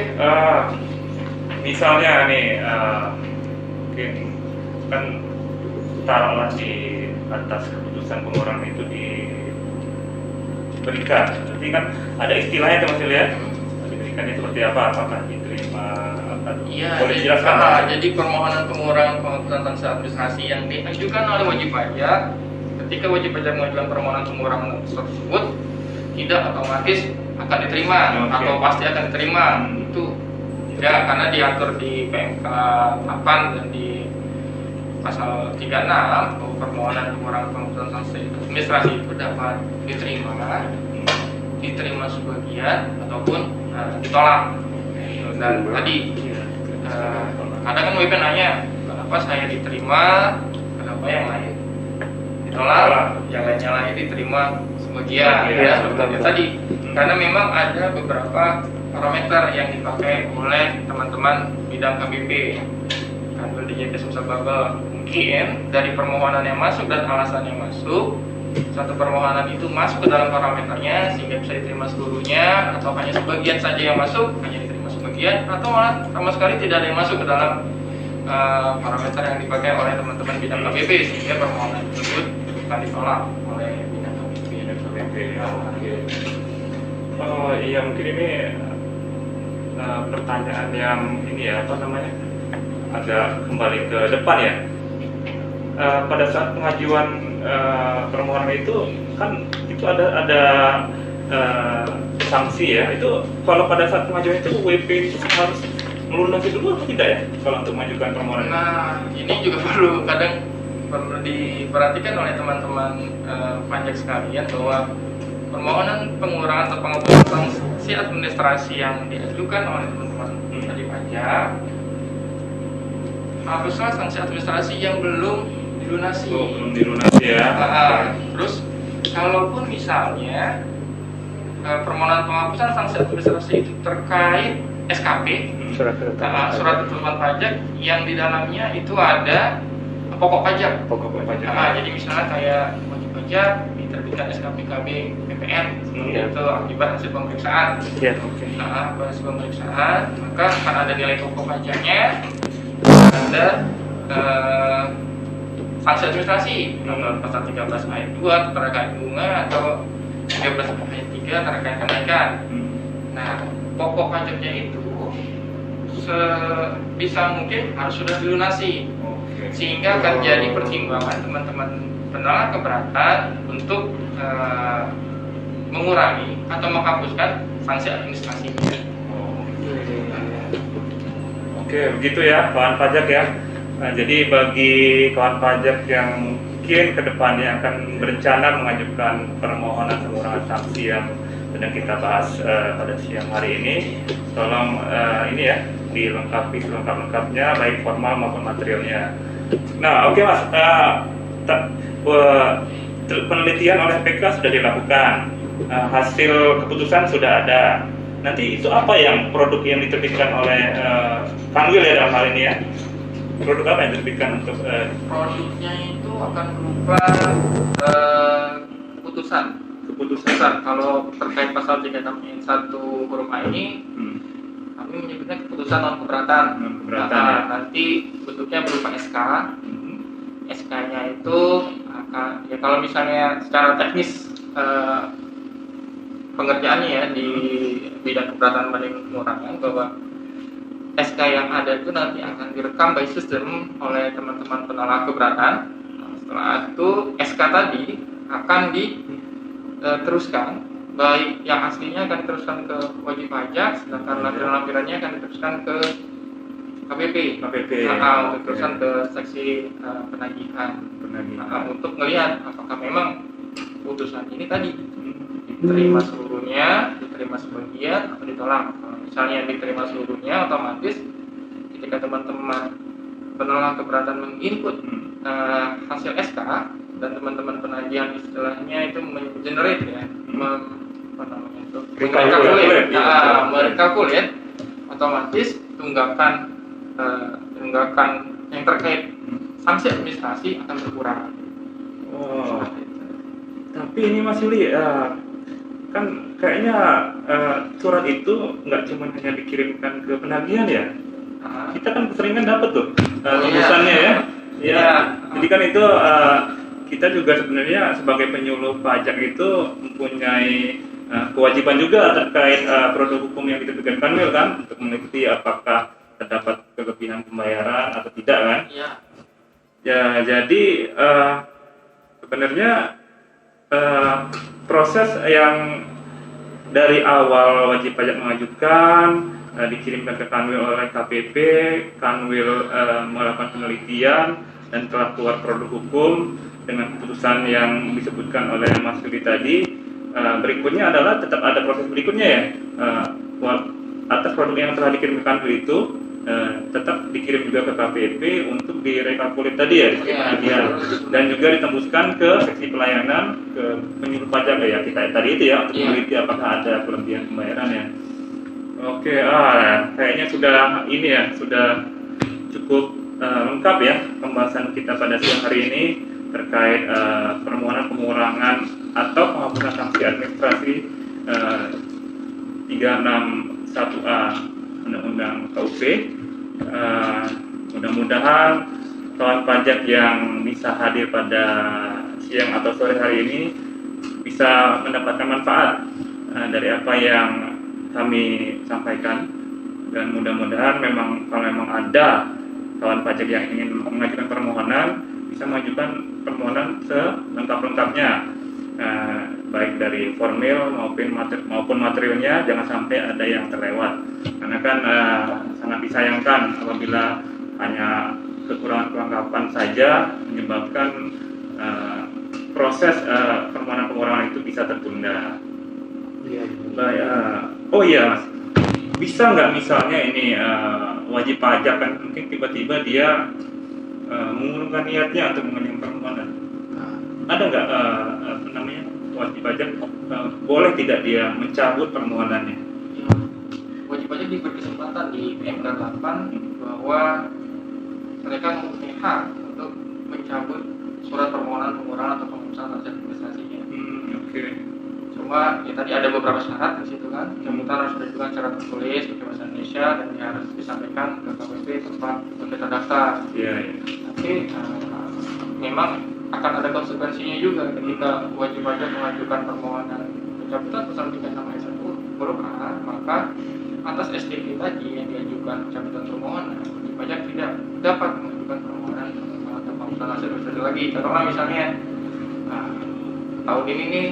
misalnya nih, mungkin kan taruhlah di atas keputusan pengurangan itu diberikan, tapi kan ada istilahnya tuh Mas Ilya, diberikannya seperti apa? Apakah diterima? Iya. Boleh dijelaskan? Jadi permohonan pengurangan penghapusan sanksi administrasi yang diajukan oleh wajib pajak, ketika wajib pajak mengajukan permohonan pengurangan tersebut tidak otomatis akan diterima atau pasti akan diterima. Itu tidak, karena diatur di PMK 8 dan di pasal 36 bahwa permohonan pengurangan penghapusan sanksi administrasi itu dapat diterima sebagian ataupun ditolak. Dan tadi kadang kan WP nanya kenapa saya diterima, kenapa yang lain ditolak, yang lainnya diterima sebagian. Ya, sebenarnya tadi karena memang ada beberapa parameter yang dipakai oleh teman-teman bidang KBP, Kanwil DJP Sumsel Babel. Mungkin dari permohonan yang masuk dan alasan yang masuk, satu permohonan itu masuk ke dalam parameternya sehingga bisa diterima seluruhnya, atau hanya sebagian saja yang masuk, hanya diterima sebagian, atau malah sama sekali tidak ada yang masuk ke dalam parameter yang dipakai oleh teman-teman bidang KBP sehingga permohonan tersebut akan ditolak oleh bidang KBP. Oh iya, mungkin ini pertanyaan yang ini ya, apa namanya, agak kembali ke depan ya. Pada saat pengajuan permohonan itu kan itu ada sanksi ya. Itu kalau pada saat pengajuan itu WP itu harus melunasi dulu atau tidak ya kalau untuk mengajukan permohonan? Nah, ini juga perlu diperhatikan oleh teman-teman pajak sekalian bahwa permohonan pengurangan atau penghapusan sanksi administrasi yang diajukan oleh teman-teman wajib pajak haruslah sanksi administrasi yang belum dilunasi. Belum dilunasi ya. Terus kalaupun misalnya permohonan penghapusan sanksi administrasi itu terkait SKP, surat ketentuan pajak yang di dalamnya itu ada pokok pajak. Jadi misalnya kayak wajib pajak diterbitkan SKP KB PPN itu akibat hasil pemeriksaan. Hasil pemeriksaan maka akan ada nilai pokok pajaknya, ada sanksi administrasi pasal 13 ayat 2 terkait bunga atau 13 ayat 3 terkait kenaikan. Nah, pokok pajaknya itu sebisa mungkin harus sudah dilunasi, sehingga akan jadi pertimbangan teman-teman penerima keberatan untuk mengurangi atau menghapuskan sanksi administrasinya. Oke, begitu ya kawan pajak ya. Nah, jadi bagi kawan pajak yang mungkin kedepannya akan berencana mengajukan permohonan pengurangan sanksi yang sedang kita bahas pada siang hari ini, tolong ini ya dilengkapi selengkap-lengkapnya baik formal maupun materialnya. Nah, oke Mas, penelitian oleh PK sudah dilakukan, hasil keputusan sudah ada. Nanti itu apa yang produk yang diterbitkan oleh Kanwil ya dalam hal ini ya? Produk apa yang diterbitkan untuk produknya itu akan berupa keputusan. Kalau terkait pasal 36 huruf A ini, kami menyebutnya keputusan non keberatan. Ya. Nanti bentuknya berupa SK. SK-nya itu akan, ya kalau misalnya secara teknis pengerjaannya ya di bidang keberatan banding pengurangan, bahwa SK yang ada itu nanti akan direkam by system oleh teman-teman penolak keberatan. Setelah itu SK tadi akan diteruskan, baik yang aslinya akan diteruskan ke wajib pajak, sedangkan lampiran-lampirannya akan diteruskan ke KPP. Untuk terusan ke seksi penagihan. Untuk melihat apakah memang putusan ini tadi diterima seluruhnya, diterima sebagian, atau ditolak. Kalau misalnya diterima seluruhnya, otomatis ketika teman-teman penolak keberatan menginput hasil SK dan teman-teman penagihan istilahnya itu mengenerate ya, merekalkulit, otomatis tunggakan yang terkait sanksi administrasi akan berkurang. Oh. Tapi ini Mas Yuli, kan kayaknya surat itu nggak cuma hanya dikirimkan ke penagihan ya? Kita kan seringan dapat tuh tembusannya ya. Ya. Jadi kan itu kita juga sebenarnya sebagai penyuluh pajak itu mempunyai kewajiban juga terkait produk hukum yang diterbitkan Kanwil kan, untuk mengikuti apakah terdapat kelebihan pembayaran atau tidak kan? Iya. Ya, jadi sebenarnya proses yang dari awal wajib pajak mengajukan, dikirimkan ke Kanwil oleh KPP, Kanwil melakukan penelitian dan telah keluar produk hukum dengan keputusan yang disebutkan oleh Mas Yudi tadi. Berikutnya adalah tetap ada proses berikutnya ya, atas produk yang telah dikirim ke Kanwil itu tetap dikirim juga ke KPP untuk direkalkulit tadi ya, dan juga ditembuskan ke seksi pelayanan, ke penyuluh pajak ya kita tadi itu ya, untuk meneliti apakah ada kelebihan pembayaran ya. Oke, kayaknya sudah ini ya, sudah cukup lengkap ya pembahasan kita pada siang hari ini terkait permohonan pengurangan atau penghapusan sanksi administrasi 361A Undang-Undang KUP. Mudah-mudahan kawan pajak yang bisa hadir pada siang atau sore hari ini bisa mendapatkan manfaat dari apa yang kami sampaikan, dan mudah-mudahan kalau memang ada kawan pajak yang ingin mengajukan permohonan bisa mengajukan permohonan selengkap-lengkapnya, baik dari formil maupun materialnya, jangan sampai ada yang terlewat, karena kan sangat disayangkan apabila hanya kekurangan kelengkapan saja menyebabkan proses permohonan pengurangan itu bisa tertunda. Oh iya Mas, bisa nggak misalnya ini wajib pajak kan mungkin tiba-tiba dia mengurungkan niatnya untuk mengajukan permohonan, ada nggak wajib pajak boleh tidak dia mencabut permohonannya? Wajib pajak diberi kesempatan di PMK 8 bahwa mereka mempunyai hak untuk mencabut surat permohonan pengurangan atau penghapusan sanksi administrasinya. Oke. Cuma ya tadi ada beberapa syarat di situ kan, yang harus diajukan secara tertulis pakai bahasa Indonesia dan harus disampaikan ke KPP tempat untuk terdaftar. Iya. Tapi memang akan ada konsekuensinya juga ketika wajib pajak mengajukan permohonan pencabutan pasal 36 ayat 1 huruf A, maka atas STP tadi yang diajukan pencabutan permohonan, wajib pajak tidak dapat mengajukan permohonan atau penghapusan sanksi administrasi lagi. Contohnya misalnya tahun ini nih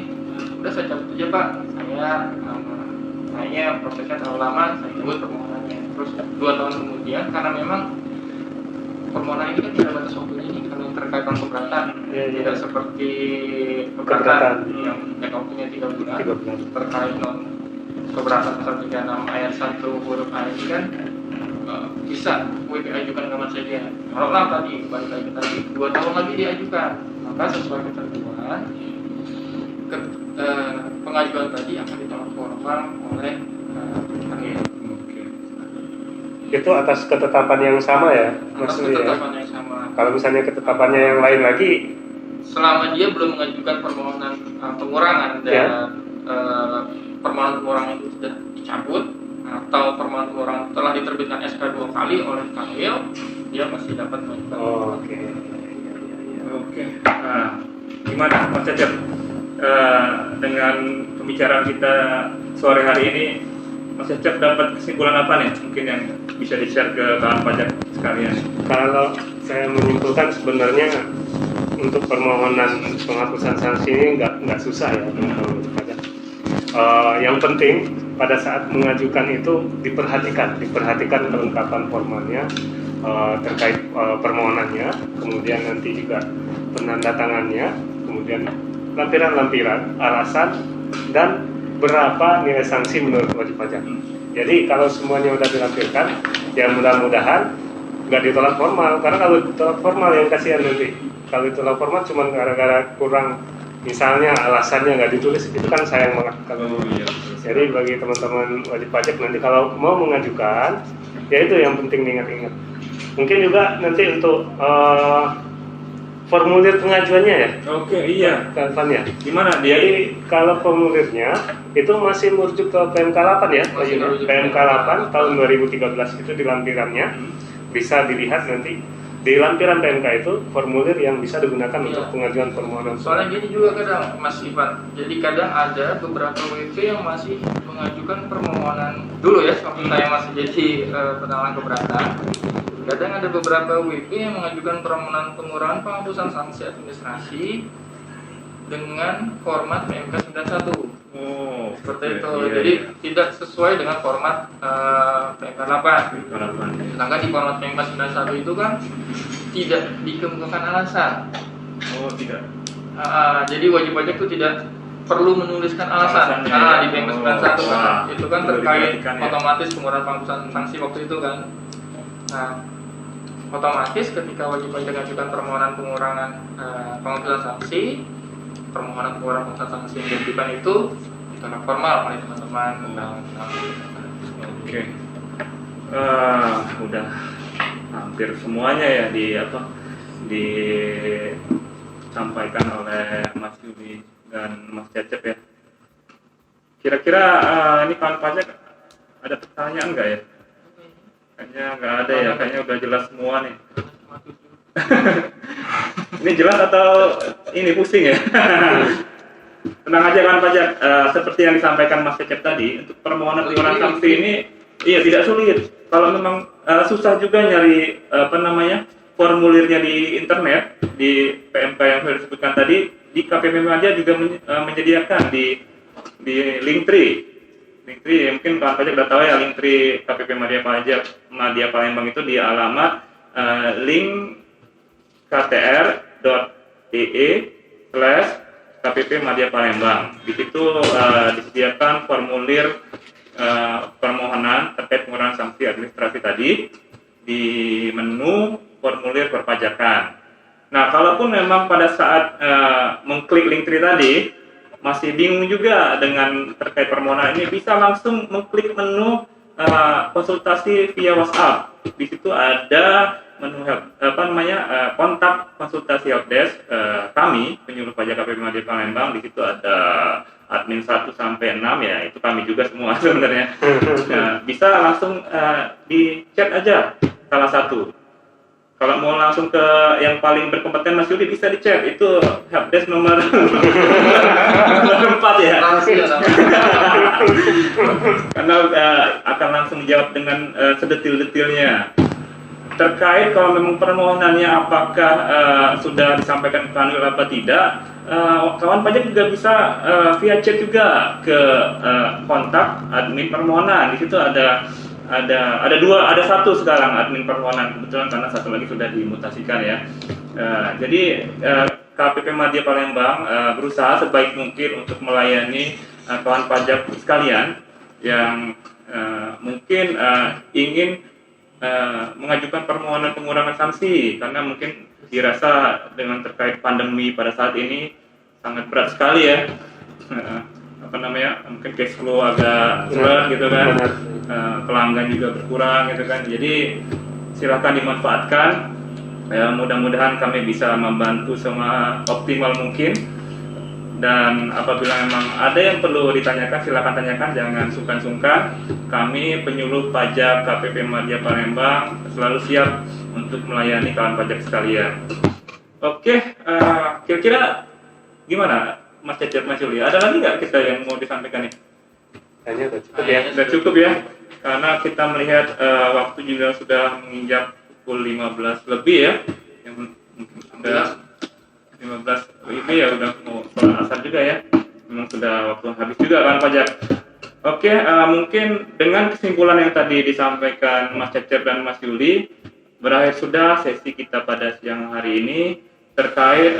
udah saya cabut aja Pak, saya prosesnya terlalu lama, saya cabut permohonannya. Terus 2 tahun kemudian, karena memang permohonan ini kan tidak batas waktunya ini karena terkait non keberatan, tidak seperti keberatan yang waktunya 3 bulan. Terkait non keberatan pasal 36 ayat 1 huruf A ini kan bisa WP ajukan kapan saja. Kalau tadi balik lagi tadi 2 tahun lagi diajukan, maka sesuai ketentuan pengajuan tadi akan ditolak formal oleh Kanwil. Itu atas ketetapan yang sama ya, atas ketetapan yang sama. Kalau misalnya ketetapannya yang lain lagi, selama dia belum mengajukan permohonan pengurangan dan Ya. permohonan pengurangan itu sudah dicabut atau permohonan pengurangan telah diterbitkan SK 2 kali oleh Kanwil, dia masih dapat mengajukan. Oh, oke. Oke. Nah, gimana Mas Cecep? Dengan pembicaraan kita sore hari ini, Mas Cecep dapat kesimpulan apa nih? Mungkin yang bisa di-share ke kawan pajak sekalian. Kalau saya menyimpulkan sebenarnya untuk permohonan penghapusan sanksi ini nggak susah ya teman-teman wajib pajak. Yang penting pada saat mengajukan itu diperhatikan kelengkapan formalnya terkait permohonannya, kemudian nanti juga penandatangannya, kemudian lampiran-lampiran, alasan, dan berapa nilai sanksi menurut wajib pajak. Jadi kalau semuanya sudah dilampirkan, ya mudah-mudahan nggak ditolak formal, karena kalau ditolak formal yang kasihan nanti. Kalau ditolak formal cuma gara-gara kurang, misalnya alasannya nggak ditulis, itu kan sayang banget. Jadi bagi teman-teman wajib pajak nanti kalau mau mengajukan, ya itu yang penting diingat-ingat. Mungkin juga nanti untuk formulir pengajuannya ya. Oke, iya. Kapan ya? Gimana dia? Jadi kalau formulirnya itu masih merujuk ke PMK 8 ya, Masih merujuk PMK 8 tahun 2013 itu di lampirannya. Bisa dilihat nanti di lampiran PMK itu formulir yang bisa digunakan Iya. untuk pengajuan permohonan. Soalnya gini juga kadang Mas Ivan, jadi kadang ada beberapa WP yang masih mengajukan permohonan dulu ya, waktu saya masih jadi penanggulangan keberatan. Kadang ada beberapa WP yang mengajukan permohonan pengurangan penghapusan sanksi administrasi dengan format PMK 91. Oh, Seperti itu. iya, Jadi iya. tidak sesuai dengan format PMK 8. Harapan. Sedangkan di format PMK 91 itu kan tidak dikemukakan alasan. Oh, tidak. Jadi wajib pajak itu tidak perlu menuliskan alasan. Alasannya. Di PMK 91 kan Wah, itu kan perlu terkait diperhatikan ya. otomatis pengurangan penghapusan sanksi waktu itu kan. Nah, otomatis ketika wajib pajak mengajukan permohonan pengurangan penghapusan sanksi, permohonan pengurangan penghapusan sanksi yang diajukan itu ditolak formal oleh teman-teman. Oke. Udah hampir semuanya ya disampaikan oleh Mas Yudi dan Mas Cecep ya. Kira-kira ini kawan pajak ada pertanyaan nggak ya? Kayaknya nggak ada ya, kayaknya udah jelas semua nih. Ini jelas atau ini pusing ya? Tenang aja kawan pajak, seperti yang disampaikan Mas Cecep tadi, untuk permohonan pengurangan sanksi ini iya tidak sulit. Kalau memang susah juga nyari formulirnya di internet, di PMK yang sudah disebutkan tadi, di KPP Madya juga menyediakan di Linktree. Linktree mungkin kawan pajak udah tahu ya, Linktree KPP Madya Palembang itu di alamat linkktr.ee/KPP Madya Palembang. Di situ disediakan formulir permohonan terkait pengurangan sanksi administrasi tadi di menu formulir perpajakan. Nah, kalaupun memang pada saat mengklik Linktree tadi masih bingung juga dengan terkait permohonan ini, bisa langsung mengklik menu konsultasi via WhatsApp. Di situ ada menu kontak konsultasi helpdesk kami penyuluh pajak KPP Madya Palembang. Di situ ada admin 1 sampai 6 ya, itu kami juga semua sebenarnya. Nah, bisa langsung di chat aja salah satu. Kalau mau langsung ke yang paling berkompeten Mas Yudi bisa di chat, itu helpdesk nomor 4 ya. Karena akan langsung dijawab dengan sedetil-detilnya. Terkait kalau memang permohonannya apakah sudah disampaikan ke Kanwil apa tidak, kawan pajak juga bisa via chat juga ke kontak admin permohonan. Di situ ada satu sekarang admin permohonan, kebetulan karena satu lagi sudah dimutasikan ya. Jadi KPP Madya Palembang berusaha sebaik mungkin untuk melayani kawan pajak sekalian yang mungkin ingin mengajukan permohonan pengurangan sanksi, karena mungkin dirasa dengan terkait pandemi pada saat ini sangat berat sekali ya. Mungkin cash flow agak sulit gitu kan, pelanggan juga berkurang gitu kan. Jadi silakan dimanfaatkan Ya, mudah-mudahan kami bisa membantu semua optimal mungkin. Dan apabila memang ada yang perlu ditanyakan, silakan tanyakan, jangan sungkan-sungkan. Kami penyuluh pajak KPP Madya Palembang selalu siap untuk melayani kawan pajak sekalian. Oke, kira-kira gimana Mas Cecep, Mas Yuli? Ada lagi nggak kita yang mau disampaikan nih? Kayaknya udah cukup ya. Sudah cukup ya, karena kita melihat waktu juga sudah menginjak pukul 15 lebih ya, yang sudah 15 lebih ya, udah mau sholat asar juga ya, memang sudah waktu habis juga kan pajak. Oke, mungkin dengan kesimpulan yang tadi disampaikan Mas Cecep dan Mas Yuli, berakhir sudah sesi kita pada siang hari ini terkait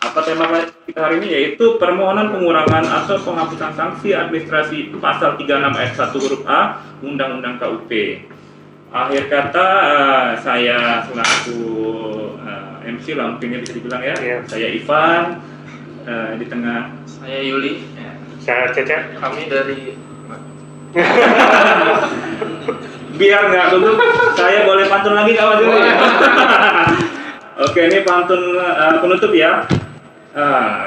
apa tema kita hari ini, yaitu permohonan pengurangan atau penghapusan sanksi administrasi pasal 36 ayat 1 huruf A Undang-Undang KUP. Akhir kata saya selaku MC lah mungkin bisa dibilang ya. Iya. Saya Ivan, di tengah Saya Yuli. Saya Cecep. Kami dari biar nggak tutup, saya boleh pantun lagi nggak Mas Yuli? Boleh. Oke, ini pantun penutup ya.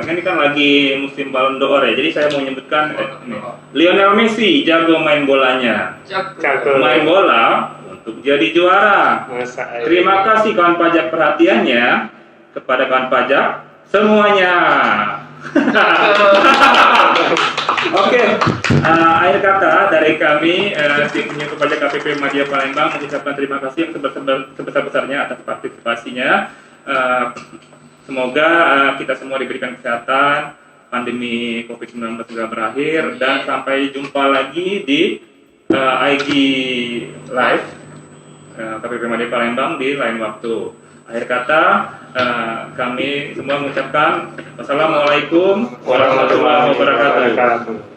Ini kan lagi musim Ballon d'Or ya, jadi saya mau menyebutkan ini. Lionel Messi jago main bolanya, Jago. main bola untuk jadi juara. Masa Terima kasih kawan pajak perhatiannya, kepada kawan pajak semuanya. Oke, akhir kata dari kami tim penyuluh pajak KPP Madya Palembang mengucapkan terima kasih yang sebesar-besarnya atas partisipasinya. Semoga kita semua diberikan kesehatan, pandemi COVID-19 segera berakhir, dan sampai jumpa lagi di IG Live KPP Madya Palembang di lain waktu. Akhir kata, kami semua mengucapkan wassalamualaikum warahmatullahi wabarakatuh.